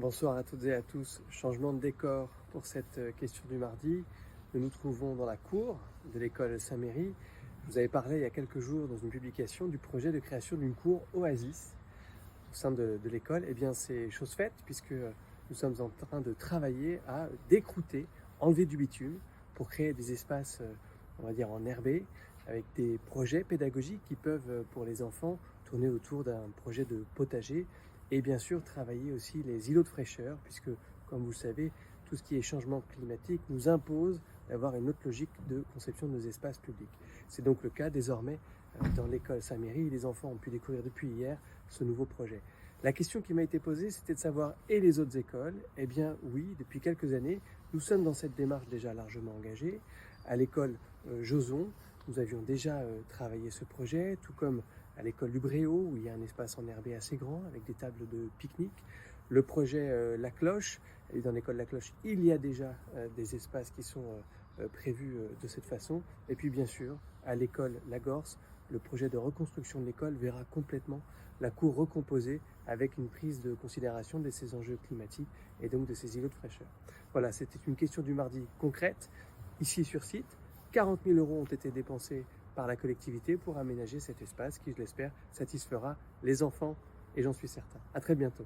Bonsoir à toutes et à tous. Changement de décor pour cette question du mardi. Nous nous trouvons dans la cour de l'école Saint-Méry. Je vous avais parlé il y a quelques jours dans une publication du projet de création d'une cour Oasis au sein de l'école. Eh bien, c'est chose faite puisque nous sommes en train de travailler à décrouter, enlever du bitume pour créer des espaces, on va dire, enherbés avec des projets pédagogiques qui peuvent, pour les enfants, tourner autour d'un projet de potager et bien sûr travailler aussi les îlots de fraîcheur puisque, comme vous le savez, tout ce qui est changement climatique nous impose d'avoir une autre logique de conception de nos espaces publics. C'est donc le cas désormais dans l'école Saint-Méry. Les enfants ont pu découvrir depuis hier ce nouveau projet. La question qui m'a été posée, c'était de savoir, et les autres écoles? Eh bien oui, depuis quelques années, nous sommes dans cette démarche déjà largement engagée. À l'école Joson, nous avions déjà travaillé ce projet, tout comme à l'école du Bréau, où il y a un espace enherbé assez grand, avec des tables de pique-nique. Le projet La Cloche, et dans l'école La Cloche, il y a déjà des espaces qui sont prévus de cette façon. Et puis bien sûr, à l'école La Gorse, le projet de reconstruction de l'école verra complètement la cour recomposée avec une prise de considération de ces enjeux climatiques et donc de ces îlots de fraîcheur. Voilà, c'était une question du mardi concrète, ici sur site. 40 000 € ont été dépensés par la collectivité pour aménager cet espace qui, je l'espère, satisfera les enfants et j'en suis certain. À très bientôt.